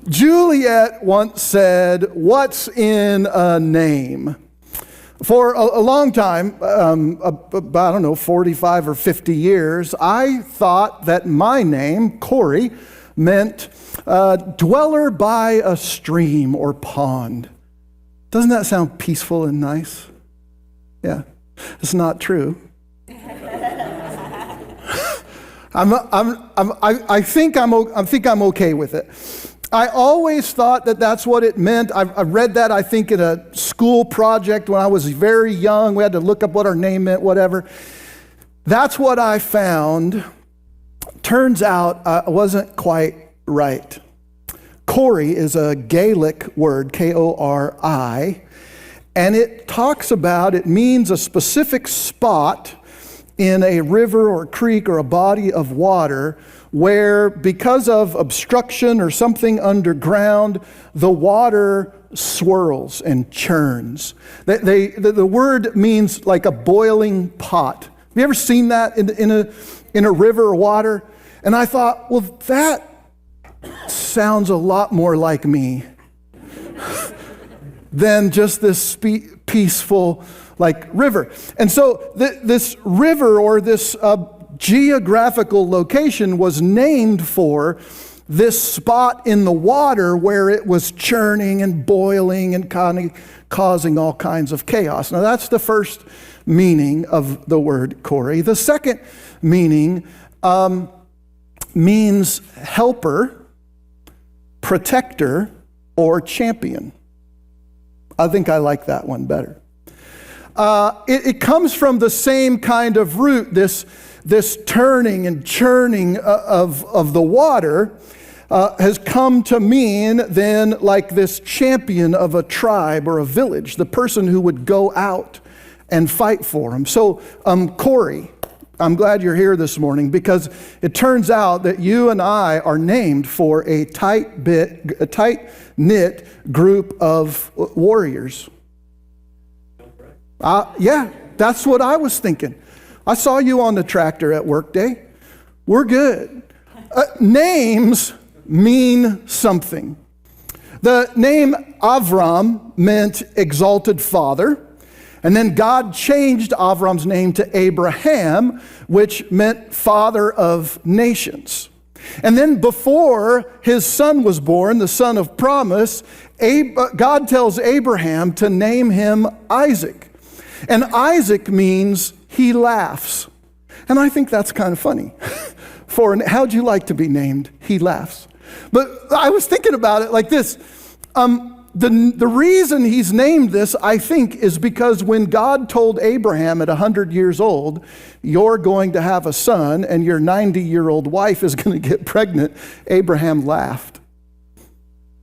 Juliet once said, "What's in a name?" For a long time, about, 45 or 50 years, I thought that my name, Corey, meant dweller by a stream or pond. Doesn't that sound peaceful and nice? Yeah, it's not true. I think I'm okay with it. I always thought that that's what it meant. I read that, I think, in a school project when I was very young. We had to look up what our name meant, whatever. That's what I found. Turns out I wasn't quite right. Corey is a Gaelic word, K-O-R-I, and it means a specific spot in a river or creek or a body of water where, because of obstruction or something underground, the water swirls and churns. The word means like a boiling pot. Have you ever seen that in a river or water? And I thought, well, that sounds a lot more like me than just this peaceful river. And so this river or this geographical location was named for this spot in the water where it was churning and boiling and causing all kinds of chaos. Now that's the first meaning of the word Corey. The second meaning means helper, protector, or champion. I think I like that one better. It comes from the same kind of root, this turning and churning of the water has come to mean then like this champion of a tribe or a village, the person who would go out and fight for them. So Corey, I'm glad you're here this morning because it turns out that you and I are named for a tight-knit group of warriors. Yeah, that's what I was thinking. I saw you on the tractor at work day. We're good. Names mean something. The name Avram meant exalted father. And then God changed Avram's name to Abraham, which meant father of nations. And then before his son was born, the son of promise, God tells Abraham to name him Isaac. And Isaac means he laughs. And I think that's kind of funny. How'd you like to be named? He laughs. But I was thinking about it like this. The reason he's named this, I think, is because when God told Abraham at 100 years old, you're going to have a son and your 90-year-old wife is going to get pregnant, Abraham laughed.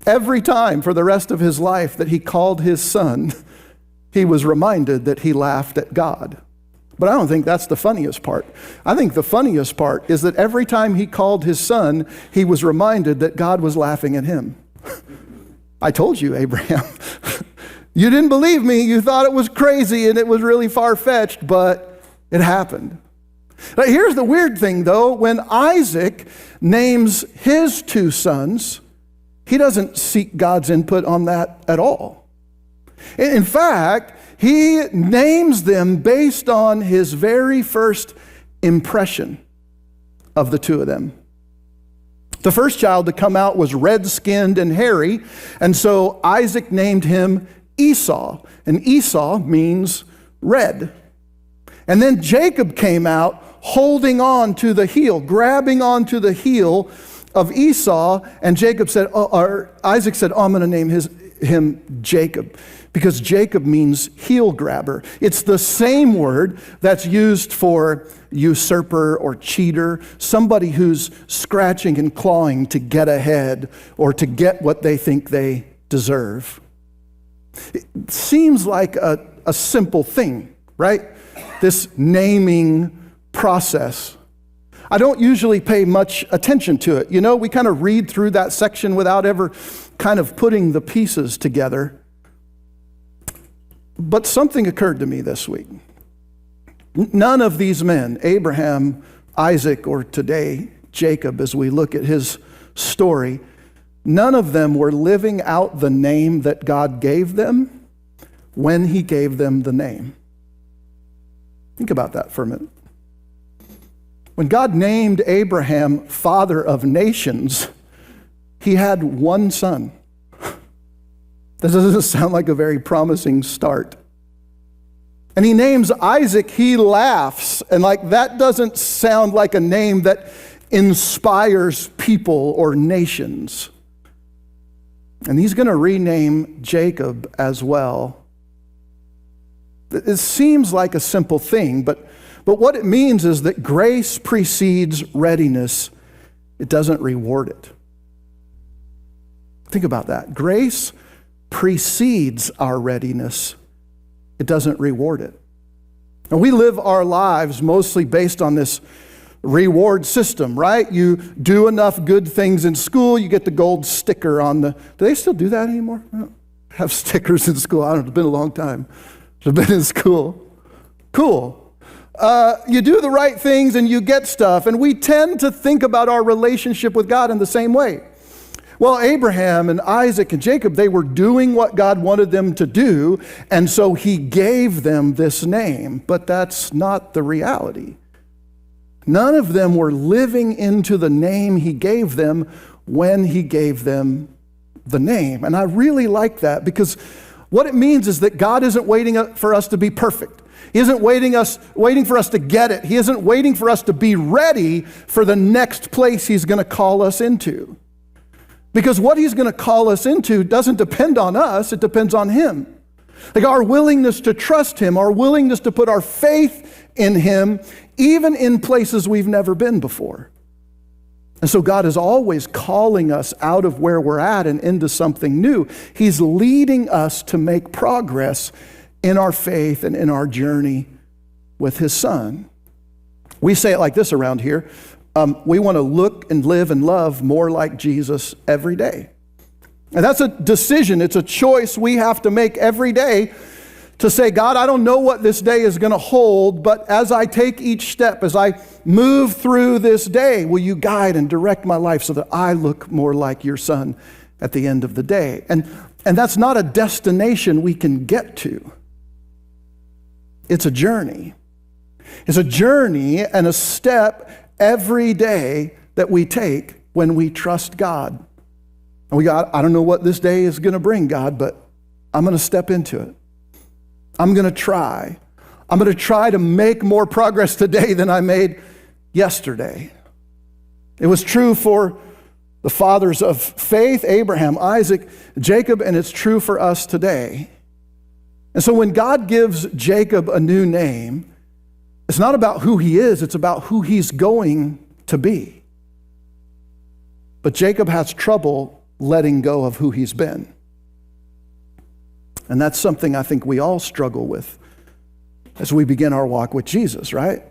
Every time for the rest of his life that he called his son, he was reminded that he laughed at God. But I don't think that's the funniest part. I think the funniest part is that every time he called his son, he was reminded that God was laughing at him. I told you, Abraham. You didn't believe me. You thought it was crazy and it was really far-fetched, but it happened. Now, here's the weird thing, though. When Isaac names his two sons, he doesn't seek God's input on that at all. In fact, he names them based on his very first impression of the two of them. The first child to come out was red-skinned and hairy, and so Isaac named him Esau, and Esau means red. And then Jacob came out holding on to the heel, grabbing onto the heel of Esau, and Isaac said, I'm going to name him Jacob, because Jacob means heel grabber. It's the same word that's used for usurper or cheater, somebody who's scratching and clawing to get ahead or to get what they think they deserve. It seems like a simple thing, right? This naming process. I don't usually pay much attention to it. You know, we kind of read through that section without ever kind of putting the pieces together. But something occurred to me this week. None of these men, Abraham, Isaac, or today Jacob, as we look at his story, none of them were living out the name that God gave them when he gave them the name. Think about that for a minute. When God named Abraham father of nations, he had one son. That doesn't sound like a very promising start. And he names Isaac, he laughs. And like that doesn't sound like a name that inspires people or nations. And he's going to rename Jacob as well. It seems like a simple thing, but what it means is that grace precedes readiness. It doesn't reward it. Think about that. Grace precedes our readiness. It doesn't reward it. And we live our lives mostly based on this reward system, right? You do enough good things in school, you get the gold sticker on the... Do they still do that anymore? I don't have stickers in school. I don't know. It's been a long time. I've been in school. Cool. You do the right things and you get stuff. And we tend to think about our relationship with God in the same way. Well, Abraham and Isaac and Jacob, they were doing what God wanted them to do, and so he gave them this name. But that's not the reality. None of them were living into the name he gave them when he gave them the name. And I really like that, because what it means is that God isn't waiting for us to be perfect. He isn't waiting for us to get it. He isn't waiting for us to be ready for the next place he's going to call us into. Because what he's going to call us into doesn't depend on us, it depends on him. Like our willingness to trust him, our willingness to put our faith in him, even in places we've never been before. And so God is always calling us out of where we're at and into something new. He's leading us to make progress in our faith and in our journey with his son. We say it like this around here. We want to look and live and love more like Jesus every day. And that's a decision. It's a choice we have to make every day to say, God, I don't know what this day is going to hold, but as I take each step, as I move through this day, will you guide and direct my life so that I look more like your son at the end of the day? And that's not a destination we can get to. It's a journey. It's a journey and a step every day that we take when we trust God. And I don't know what this day is going to bring, God, but I'm going to step into it. I'm going to try. I'm going to try to make more progress today than I made yesterday. It was true for the fathers of faith, Abraham, Isaac, Jacob, and it's true for us today. And so when God gives Jacob a new name, it's not about who he is, it's about who he's going to be. But Jacob has trouble letting go of who he's been. And that's something I think we all struggle with as we begin our walk with Jesus, right?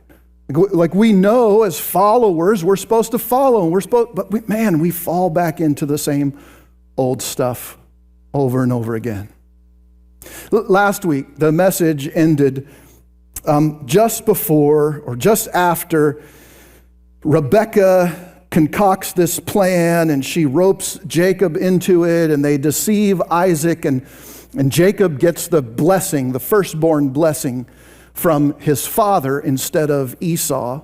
Like we know as followers, we're supposed to follow, but we fall back into the same old stuff over and over again. Last week, the message ended just before or just after Rebecca concocts this plan and she ropes Jacob into it and they deceive Isaac and Jacob gets the blessing, the firstborn blessing from his father instead of Esau.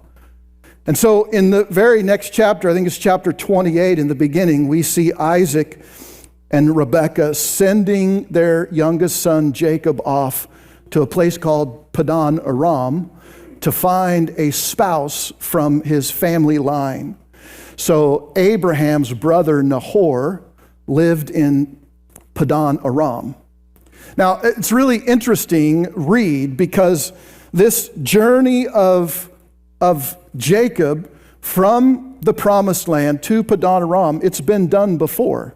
And so in the very next chapter, I think it's chapter 28 in the beginning, we see Isaac and Rebekah sending their youngest son Jacob off to a place called Padan Aram to find a spouse from his family line. So Abraham's brother Nahor lived in Padan Aram. Now, it's really interesting read because this journey of Jacob from the promised land to Padan Aram, it's been done before.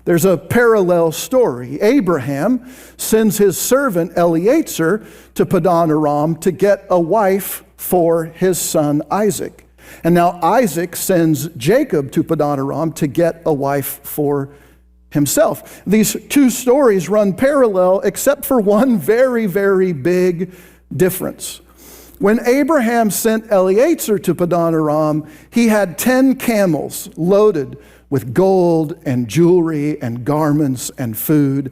There's a parallel story. Abraham sends his servant Eliezer to Padan Aram to get a wife for his son Isaac. And now Isaac sends Jacob to Padan Aram to get a wife for himself. These two stories run parallel except for one very, very big difference. When Abraham sent Eliezer to Padan Aram, he had 10 camels loaded with gold and jewelry and garments and food.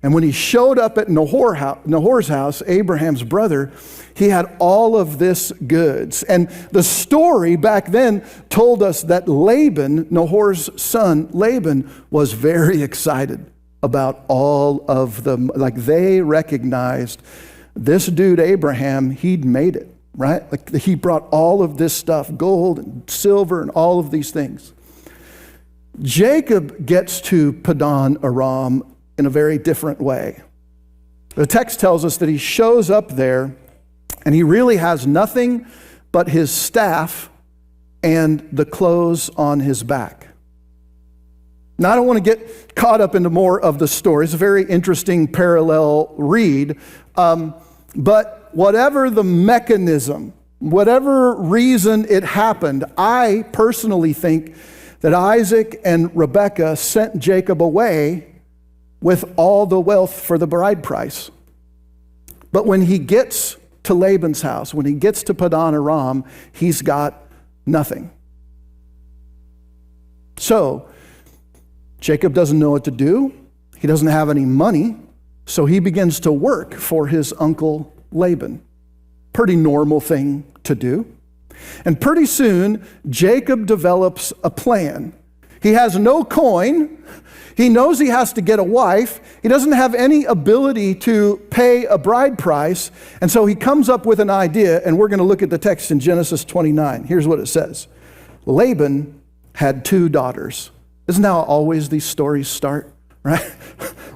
And when he showed up at Nahor's house, Abraham's brother, he had all of this goods. And the story back then told us that Laban, Nahor's son, Laban, was very excited about all of them. Like they recognized this dude, Abraham, he'd made it, right? Like he brought all of this stuff, gold and silver and all of these things. Jacob gets to Padan Aram in a very different way. The text tells us that he shows up there and he really has nothing but his staff and the clothes on his back. Now, I don't want to get caught up into more of the story. It's a very interesting parallel read. But whatever the mechanism, whatever reason it happened, I personally think that Isaac and Rebekah sent Jacob away with all the wealth for the bride price. But when he gets to Laban's house, when he gets to Padan Aram, he's got nothing. So, Jacob doesn't know what to do. He doesn't have any money. So he begins to work for his uncle Laban. Pretty normal thing to do. And pretty soon, Jacob develops a plan. He has no coin. He knows he has to get a wife. He doesn't have any ability to pay a bride price. And so he comes up with an idea, and we're going to look at the text in Genesis 29. Here's what it says. Laban had 2 daughters. Isn't that how always these stories start, right?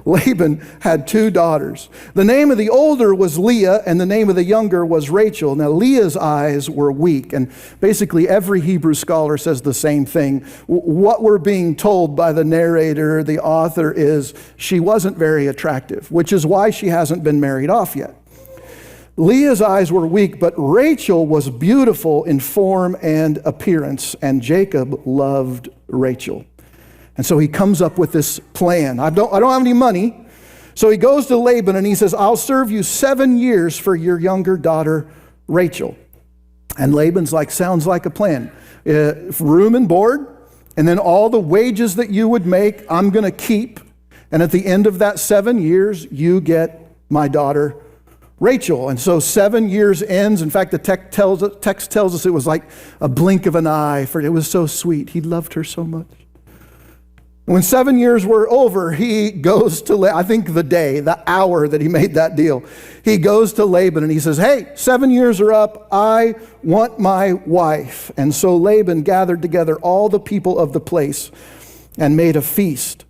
Laban had 2 daughters. The name of the older was Leah, and the name of the younger was Rachel. Now, Leah's eyes were weak, and basically every Hebrew scholar says the same thing. What we're being told by the narrator, the author, is she wasn't very attractive, which is why she hasn't been married off yet. Leah's eyes were weak, but Rachel was beautiful in form and appearance, and Jacob loved Rachel. And so he comes up with this plan. I don't have any money. So he goes to Laban and he says, I'll serve you 7 years for your younger daughter, Rachel. And Laban's like, sounds like a plan. Room and board, and then all the wages that you would make, I'm going to keep. And at the end of that 7 years, you get my daughter, Rachel. And so 7 years ends. In fact, the text tells us it was like a blink of an eye. For it was so sweet. He loved her so much. When 7 years were over, he goes to, I think the hour that he made that deal, he goes to Laban and he says, hey, 7 years are up. I want my wife. And so Laban gathered together all the people of the place and made a feast.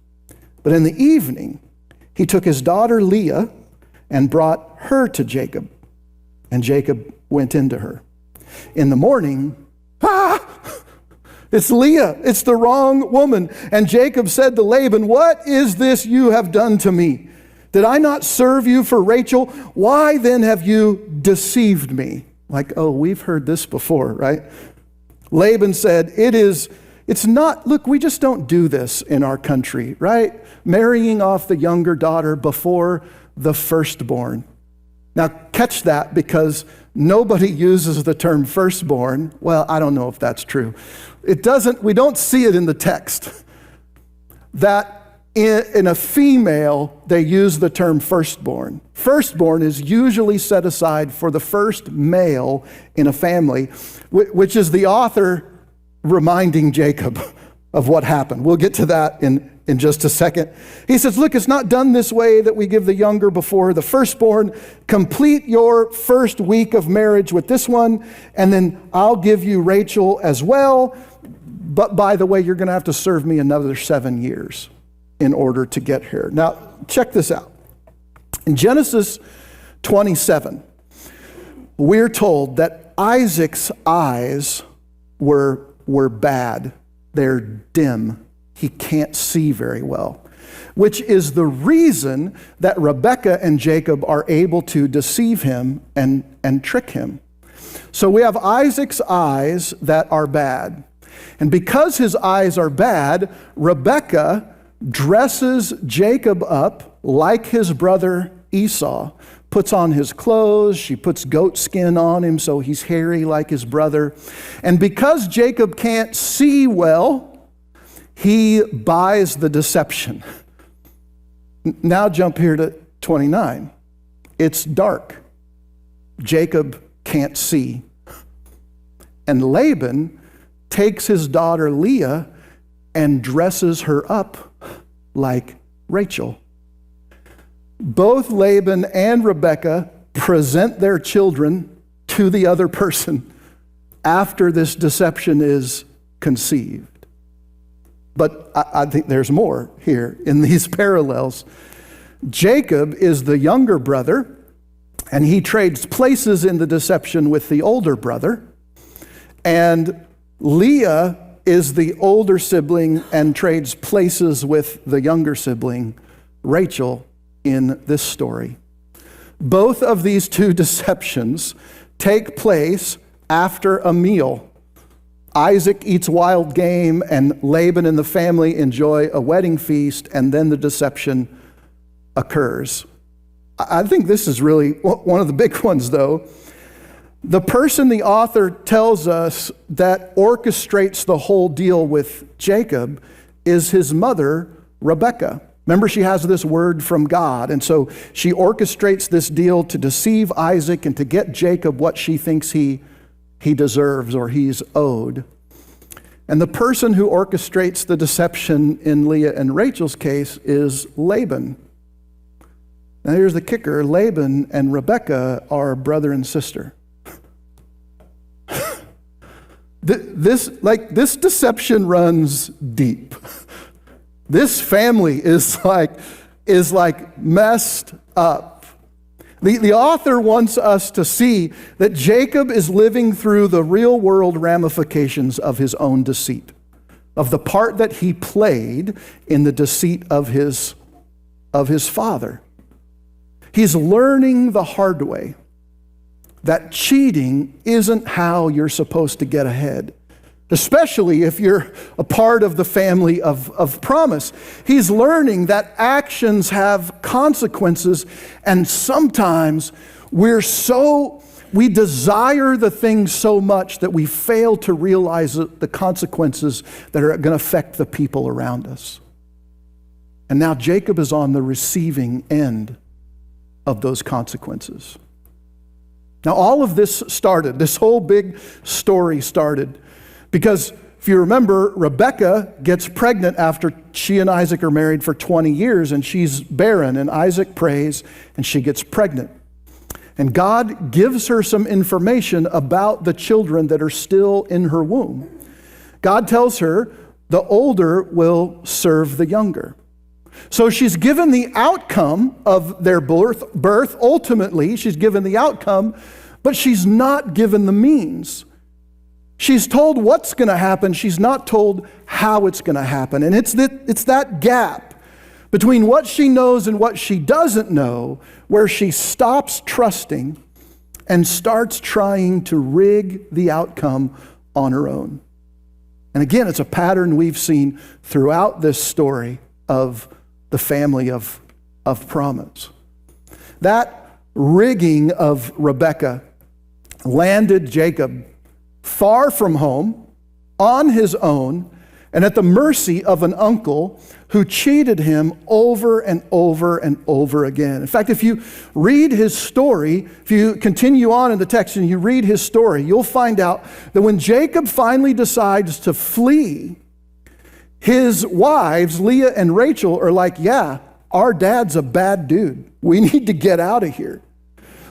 But in the evening, he took his daughter Leah and brought her to Jacob. And Jacob went into her. In the morning, it's Leah. It's the wrong woman. And Jacob said to Laban, what is this you have done to me? Did I not serve you for Rachel? Why then have you deceived me? Like, oh, we've heard this before, right? Laban said, it's not, look, we just don't do this in our country, right? Marrying off the younger daughter before the firstborn. Now, catch that, because nobody uses the term firstborn. Well, I don't know if that's true. We don't see it in the text that in a female, they use the term firstborn. Firstborn is usually set aside for the first male in a family, which is the author reminding Jacob of what happened. We'll get to that in just a second. He says, look, it's not done this way that we give the younger before the firstborn. Complete your first week of marriage with this one, and then I'll give you Rachel as well. But by the way, you're going to have to serve me another 7 years in order to get here. Now, check this out. In Genesis 27, we're told that Isaac's eyes were bad. They're dim. He can't see very well, which is the reason that Rebekah and Jacob are able to deceive him and trick him. So we have Isaac's eyes that are bad. And because his eyes are bad, Rebekah dresses Jacob up like his brother Esau, puts on his clothes, she puts goat skin on him so he's hairy like his brother. And because Jacob can't see well, he buys the deception. Now jump here to 29. It's dark. Jacob can't see. And Laban takes his daughter Leah and dresses her up like Rachel. Both Laban and Rebekah present their children to the other person after this deception is conceived. But I think there's more here in these parallels. Jacob is the younger brother, and he trades places in the deception with the older brother. And Leah is the older sibling and trades places with the younger sibling, Rachel, in this story. Both of these two deceptions take place after a meal. Isaac eats wild game, and Laban and the family enjoy a wedding feast, and then the deception occurs. I think this is really one of the big ones, though. The person the author tells us that orchestrates the whole deal with Jacob is his mother, Rebekah. Remember, she has this word from God, and so she orchestrates this deal to deceive Isaac and to get Jacob what she thinks he deserves or he's owed. And the person who orchestrates the deception in Leah and Rachel's case is Laban. Now here's the kicker. Laban and Rebekah are brother and sister. This deception runs deep. This family is like messed up. The author wants us to see that Jacob is living through the real world ramifications of his own deceit, of the part that he played in the deceit of his father. He's learning the hard way that cheating isn't how you're supposed to get ahead, especially if you're a part of the family of promise. He's learning that actions have consequences, and sometimes we desire the thing so much that we fail to realize the consequences that are going to affect the people around us. And now Jacob is on the receiving end of those consequences. Now all of this whole big story started because if you remember, Rebekah gets pregnant after she and Isaac are married for 20 years, and she's barren, and Isaac prays, and she gets pregnant. And God gives her some information about the children that are still in her womb. God tells her the older will serve the younger. So she's given the outcome of their birth. Ultimately, she's given the outcome, but she's not given the means. She's told what's going to happen. She's not told how it's going to happen. And it's that gap between what she knows and what she doesn't know where she stops trusting and starts trying to rig the outcome on her own. And again, it's a pattern we've seen throughout this story of the family of promise. That rigging of Rebekah landed Jacob far from home, on his own, and at the mercy of an uncle who cheated him over and over and over again. In fact, if you read his story, if you continue on in the text and you read his story, you'll find out that when Jacob finally decides to flee, his wives, Leah and Rachel, are like, yeah, our dad's a bad dude. We need to get out of here.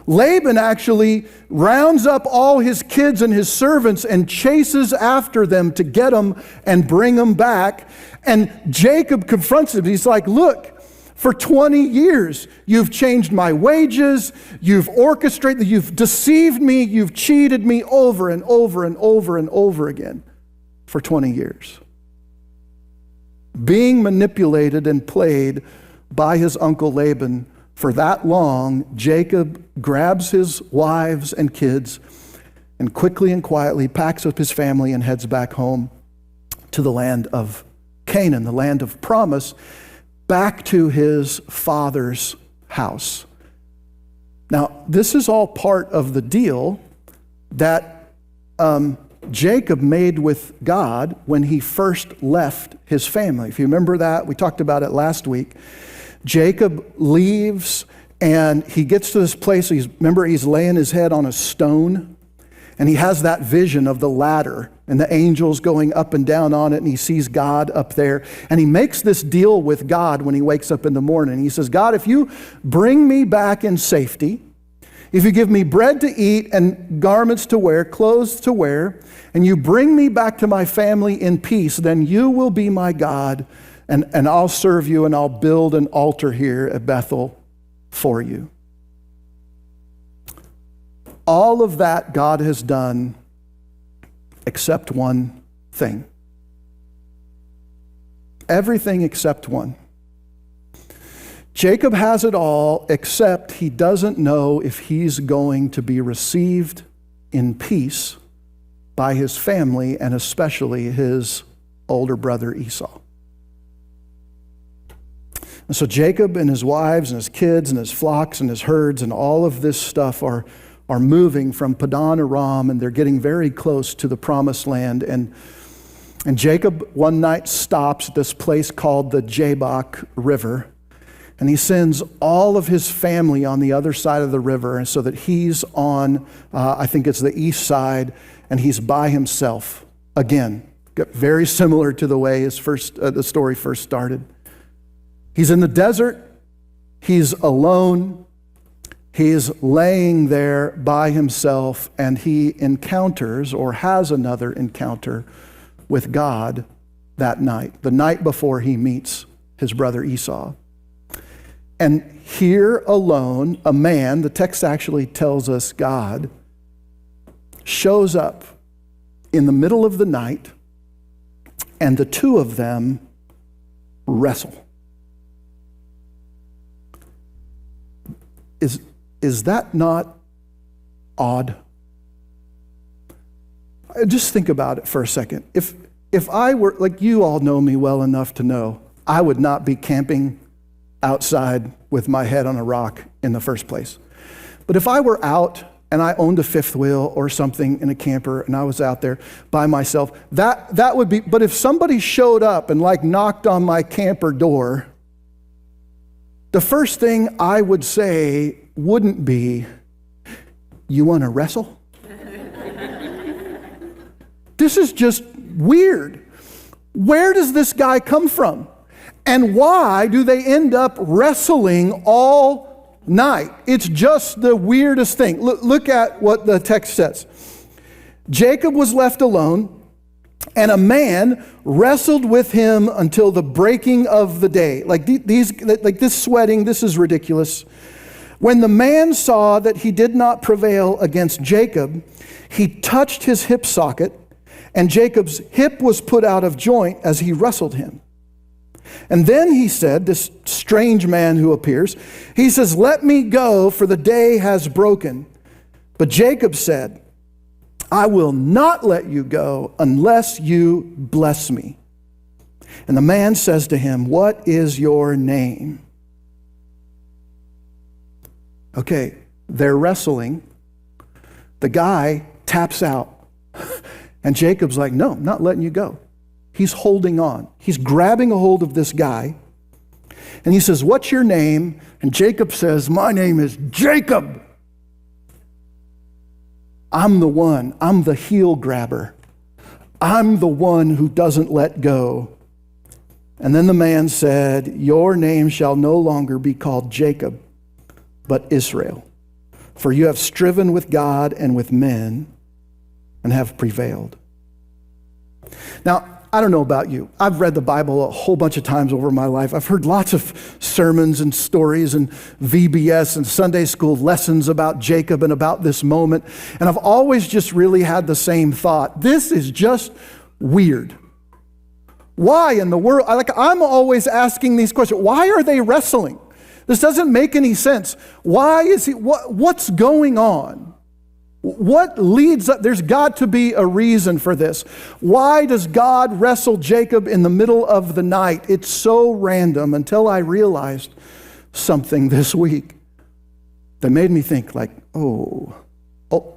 Laban actually rounds up all his kids and his servants and chases after them to get them and bring them back. And Jacob confronts him. He's like, look, for 20 years, you've changed my wages, you've orchestrated, you've deceived me, you've cheated me over and over and over and over again for 20 years. Being manipulated and played by his uncle Laban for that long, Jacob grabs his wives and kids and quickly and quietly packs up his family and heads back home to the land of Canaan, the land of promise, back to his father's house. Now, this is all part of the deal that Jacob made with God when he first left his family. If you remember that, we talked about it last week. Jacob leaves and he gets to this place. Remember, he's laying his head on a stone and he has that vision of the ladder and the angels going up and down on it, and he sees God up there. And he makes this deal with God when he wakes up in the morning. He says, God, if you bring me back in safety, if you give me bread to eat and garments to wear, clothes to wear, and you bring me back to my family in peace, then you will be my God, and I'll serve you, and I'll build an altar here at Bethel for you. All of that God has done except one thing. Everything except one. Jacob has it all, except he doesn't know if he's going to be received in peace by his family, and especially his older brother Esau. And so Jacob and his wives and his kids and his flocks and his herds and all of this stuff are moving from Padan Aram, and they're getting very close to the promised land. And Jacob one night stops at this place called the Jabbok River, and he sends all of his family on the other side of the river, and so that he's on, I think it's the east side, and he's by himself again. Very similar to the way the story first started. He's in the desert. He's alone. He's laying there by himself, and he encounters, or has another encounter with God that night, the night before he meets his brother Esau. And here alone, a man, the text actually tells us God, shows up in the middle of the night, and the two of them wrestle. Is that not odd? Just think about it for a second. If I were, like, you all know me well enough to know, I would not be camping outside with my head on a rock in the first place. But if I were out and I owned a fifth wheel or something in a camper and I was out there by myself, that would be, but if somebody showed up and like knocked on my camper door, the first thing I would say wouldn't be, you want to wrestle? This is just weird. Where does this guy come from? And why do they end up wrestling all night? It's just the weirdest thing. Look at what the text says. Jacob was left alone, and a man wrestled with him until the breaking of the day. Like this sweating, this is ridiculous. When the man saw that he did not prevail against Jacob, he touched his hip socket, and Jacob's hip was put out of joint as he wrestled him. And then he said, this strange man who appears, he says, let me go, for the day has broken. But Jacob said, I will not let you go unless you bless me. And the man says to him, what is your name? Okay, they're wrestling. The guy taps out. And Jacob's like, no, I'm not letting you go. He's holding on. He's grabbing a hold of this guy. And he says, what's your name? And Jacob says, my name is Jacob. I'm the one. I'm the heel grabber. I'm the one who doesn't let go. And then the man said, your name shall no longer be called Jacob, but Israel. For you have striven with God and with men and have prevailed. Now, I don't know about you. I've read the Bible a whole bunch of times over my life. I've heard lots of sermons and stories and VBS and Sunday school lessons about Jacob and about this moment. And I've always just really had the same thought. This is just weird. Why in the world? I'm always asking these questions. Why are they wrestling? This doesn't make any sense. Why is he? What's going on? What leads up? There's got to be a reason for this. Why does God wrestle Jacob in the middle of the night? It's so random until I realized something this week that made me think like, oh,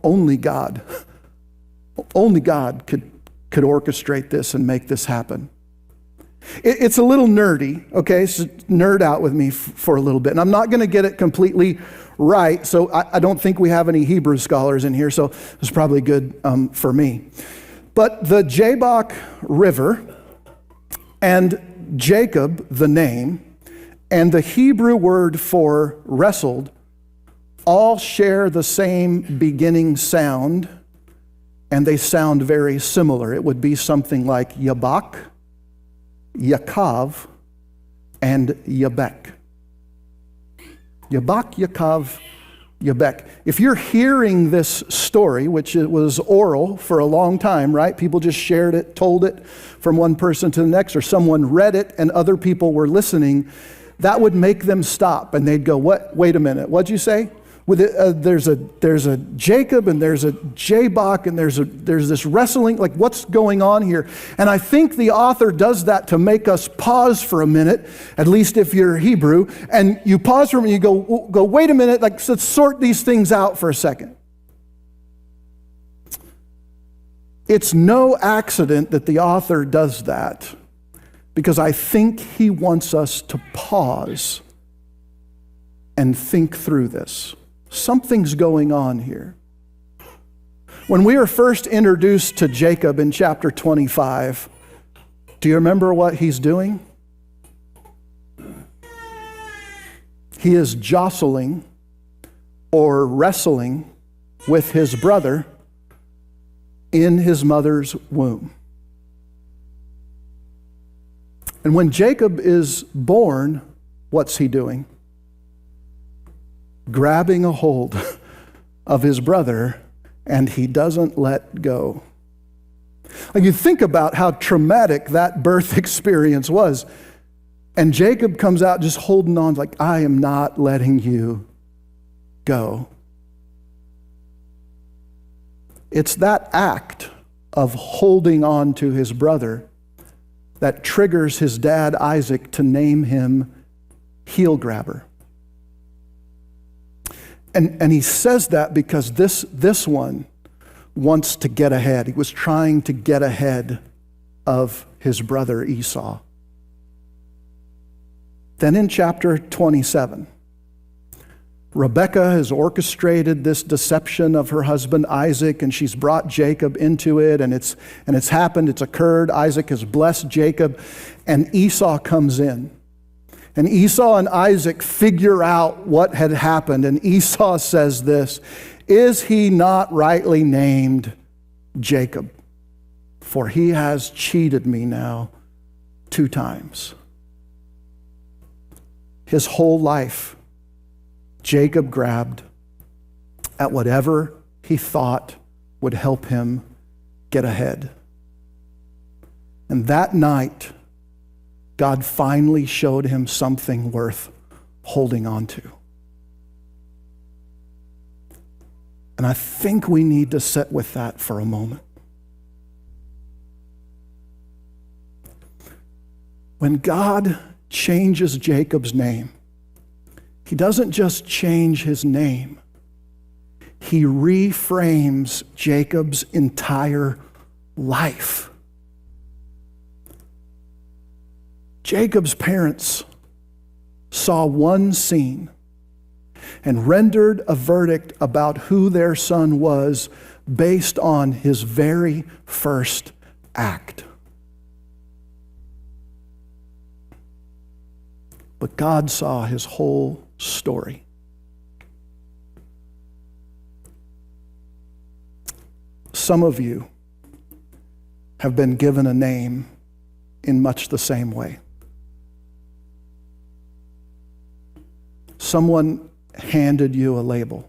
only God Only God could orchestrate this and make this happen. It's a little nerdy, okay? So nerd out with me for a little bit. And I'm not going to get it completely right, so I don't think we have any Hebrew scholars in here, so it's probably good for me. But the Jabbok River and Jacob, the name, and the Hebrew word for wrestled all share the same beginning sound, and they sound very similar. It would be something like Yabak, Yakav, and Yabek. Yabak, Yakav, Yabek. If you're hearing this story, which it was oral for a long time, right? People just shared it, told it from one person to the next, or someone read it and other people were listening, that would make them stop and they'd go, "What? Wait a minute, what'd you say?" There's a Jacob and there's a Jabbok and there's this wrestling, like what's going on here? And I think the author does that to make us pause for a minute, at least if you're Hebrew, and you pause for a minute, you go, wait a minute, like let's sort these things out for a second. It's no accident that the author does that, because I think he wants us to pause and think through this. Something's going on here. When we were first introduced to Jacob in chapter 25, do you remember what he's doing? He is jostling or wrestling with his brother in his mother's womb. And when Jacob is born, what's he doing? Grabbing a hold of his brother, and he doesn't let go. Like, you think about how traumatic that birth experience was, and Jacob comes out just holding on like, I am not letting you go. It's that act of holding on to his brother that triggers his dad Isaac to name him heel grabber. And he says that because this one wants to get ahead. He was trying to get ahead of his brother Esau. Then in chapter 27, Rebekah has orchestrated this deception of her husband Isaac, and she's brought Jacob into it, and it's happened, it's occurred. Isaac has blessed Jacob, and Esau comes in. And Esau and Isaac figure out what had happened. And Esau says this, "Is he not rightly named Jacob? For he has cheated me now 2 times." His whole life, Jacob grabbed at whatever he thought would help him get ahead. And that night, God finally showed him something worth holding on to. And I think we need to sit with that for a moment. When God changes Jacob's name, he doesn't just change his name. He reframes Jacob's entire life. Jacob's parents saw one scene and rendered a verdict about who their son was based on his very first act. But God saw his whole story. Some of you have been given a name in much the same way. Someone handed you a label.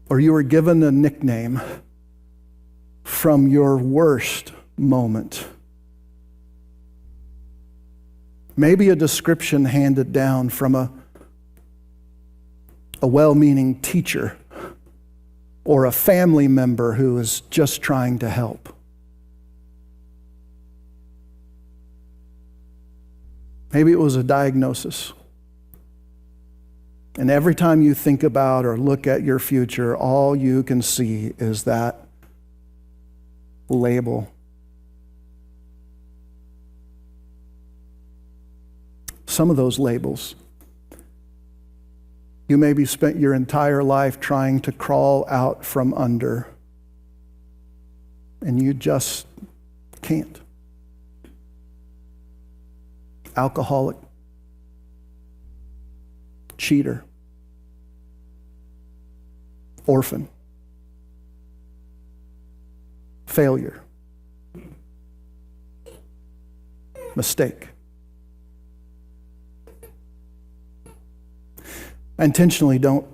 Or you were given a nickname from your worst moment. Maybe a description handed down from a well-meaning teacher or a family member who is just trying to help. Maybe it was a diagnosis. And every time you think about or look at your future, all you can see is that label. Some of those labels, you maybe spent your entire life trying to crawl out from under, and you just can't. Alcoholic, cheater, orphan, failure, mistake. I intentionally don't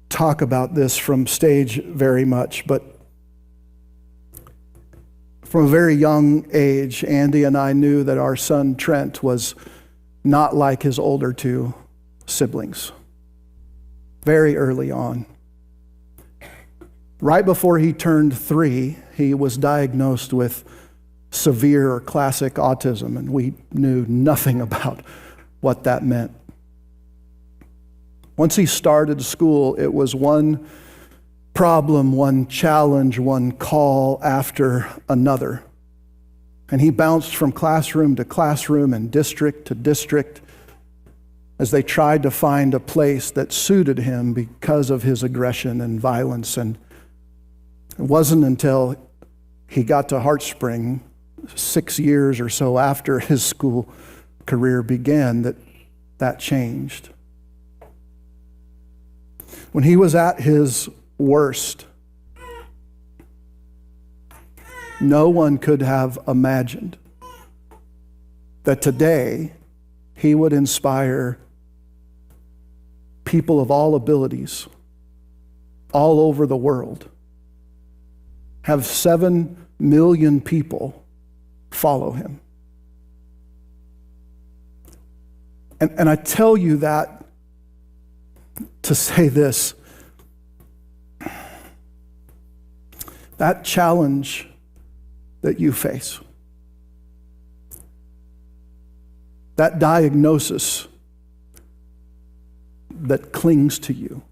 talk about this from stage very much, but from a very young age, Andy and I knew that our son Trent was not like his older two siblings. Very early on. Right before he turned 3, he was diagnosed with severe or classic autism, and we knew nothing about what that meant. Once he started school, it was one problem, one challenge, one call after another. And he bounced from classroom to classroom and district to district as they tried to find a place that suited him because of his aggression and violence. And it wasn't until he got to Heartspring 6 years or so after his school career began that changed. When he was at his worst, no one could have imagined that today he would inspire people of all abilities all over the world, have 7 million people follow him. And I tell you that to say this: that challenge that you face, that diagnosis that clings to you,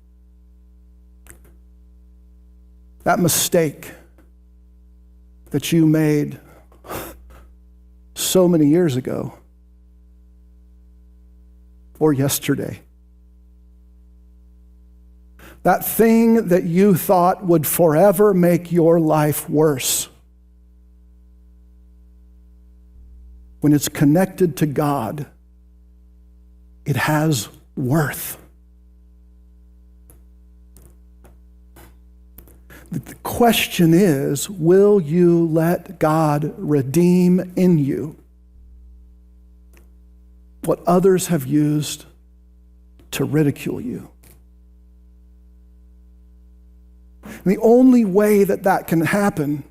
that mistake that you made so many years ago or yesterday, that thing that you thought would forever make your life worse, when it's connected to God, it has worth. The question is, will you let God redeem in you what others have used to ridicule you? And the only way that can happen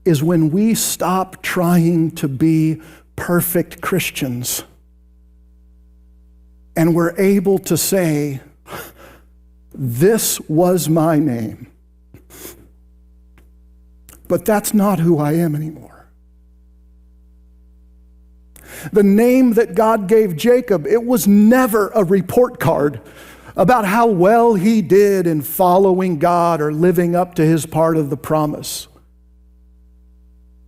is when we stop trying to be perfect Christians and we're able to say, this was my name, but that's not who I am anymore. The name that God gave Jacob, it was never a report card about how well he did in following God or living up to his part of the promise.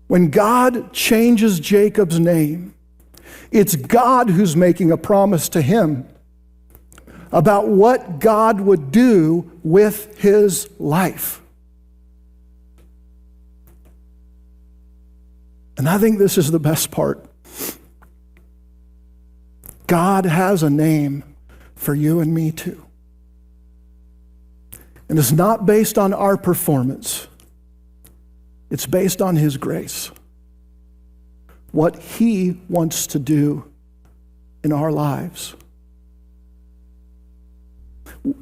When God changes Jacob's name, it's God who's making a promise to him about what God would do with his life. And I think this is the best part. God has a name for you and me too. And it's not based on our performance. It's based on his grace. What he wants to do in our lives.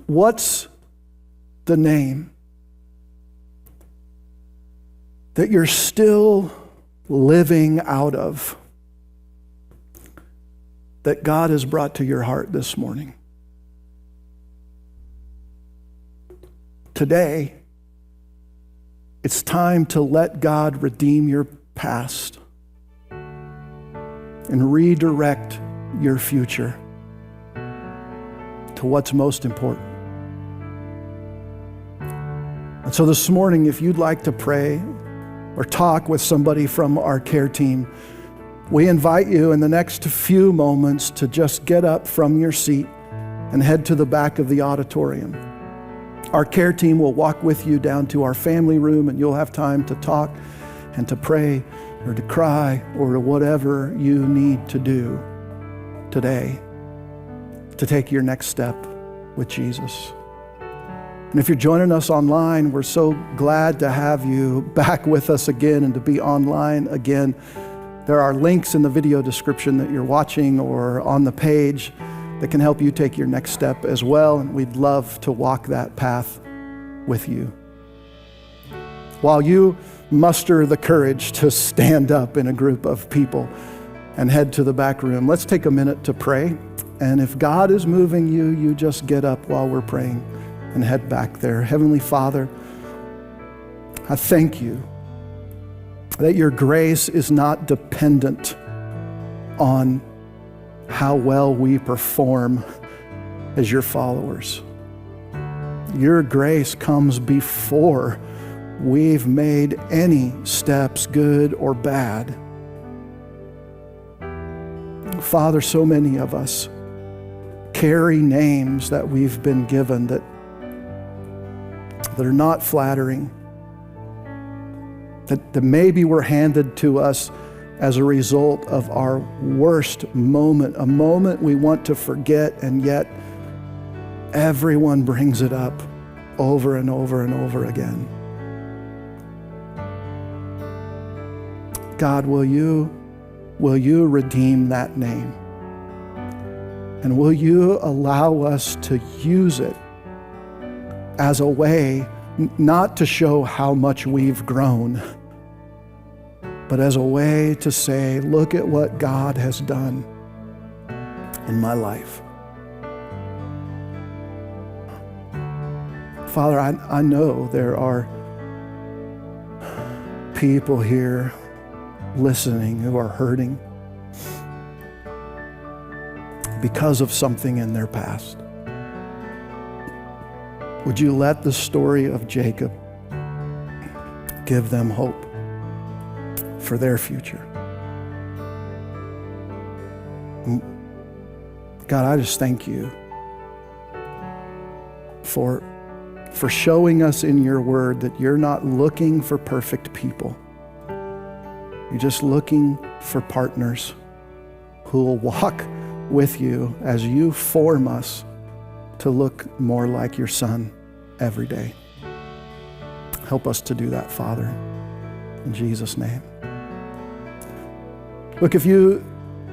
What's the name that you're still living out of that God has brought to your heart this morning? Today, it's time to let God redeem your past and redirect your future to to what's most important. And so this morning, if you'd like to pray or talk with somebody from our care team, we invite you in the next few moments to just get up from your seat and head to the back of the auditorium. Our care team will walk with you down to our family room, and you'll have time to talk and to pray or to cry or to whatever you need to do today to take your next step with Jesus. And if you're joining us online, we're so glad to have you back with us again and to be online again. There are links in the video description that you're watching or on the page that can help you take your next step as well, and we'd love to walk that path with you. While you muster the courage to stand up in a group of people and head to the back room, let's take a minute to pray. And if God is moving you, you just get up while we're praying and head back there. Heavenly Father, I thank you that your grace is not dependent on how well we perform as your followers. Your grace comes before we've made any steps, good or bad. Father, so many of us carry names that we've been given that are not flattering, that maybe were handed to us as a result of our worst moment, a moment we want to forget, and yet everyone brings it up over and over and over again. God, will you redeem that name? And will you allow us to use it as a way not to show how much we've grown, but as a way to say, look at what God has done in my life. Father, I know there are people here listening who are hurting because of something in their past. Would you let the story of Jacob give them hope for their future? God, I just thank you for showing us in your word that you're not looking for perfect people. You're just looking for partners who will walk with you as you form us to look more like your Son every day. Help us to do that, Father, in Jesus' name. Look, if you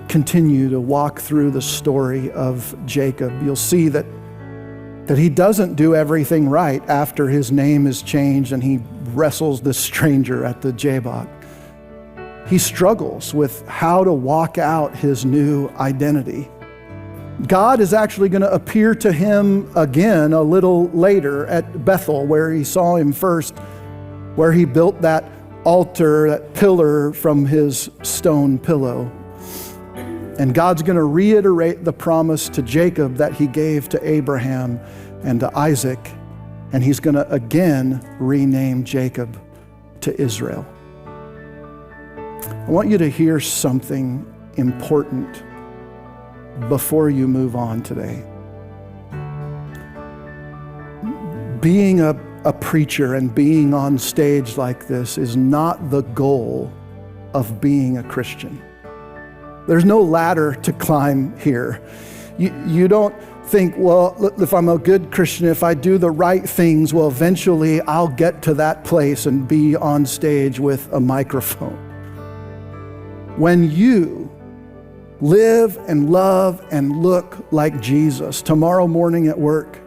continue to walk through the story of Jacob, you'll see that he doesn't do everything right after his name is changed and he wrestles this stranger at the Jabbok. He struggles with how to walk out his new identity. God is actually going to appear to him again a little later at Bethel, where he saw him first, where he built that altar, that pillar from his stone pillow. And God's going to reiterate the promise to Jacob that he gave to Abraham and to Isaac, and he's going to again rename Jacob to Israel. I want you to hear something important before you move on today. Being a preacher and being on stage like this is not the goal of being a Christian. There's no ladder to climb here. You don't think, well, if I'm a good Christian, if I do the right things, well, eventually I'll get to that place and be on stage with a microphone. When you live and love and look like Jesus tomorrow morning at work,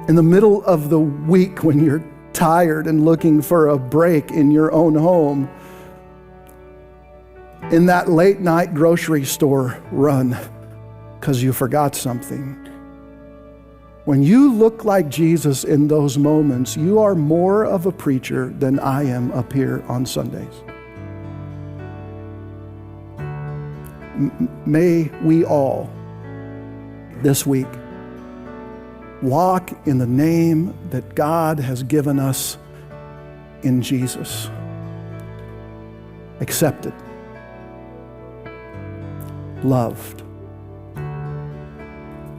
in the middle of the week when you're tired and looking for a break in your own home, in that late night grocery store run because you forgot something. When you look like Jesus in those moments, you are more of a preacher than I am up here on Sundays. May we all this week. Walk in the name that God has given us in Jesus. Accepted, loved,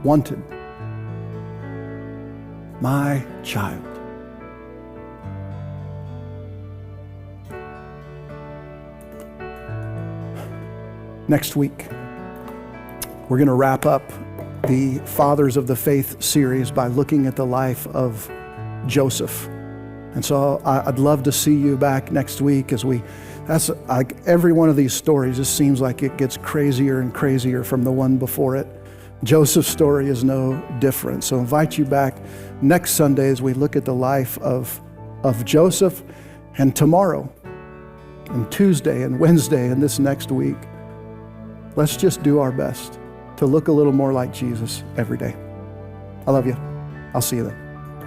wanted, my child. Next week, we're going to wrap up the Fathers of the Faith series by looking at the life of Joseph. And so I'd love to see you back next week that's like every one of these stories just seems like it gets crazier and crazier from the one before it. Joseph's story is no different. So I invite you back next Sunday as we look at the life of Joseph, and tomorrow and Tuesday and Wednesday and this next week. Let's just do our best to look a little more like Jesus every day. I love you. I'll see you then.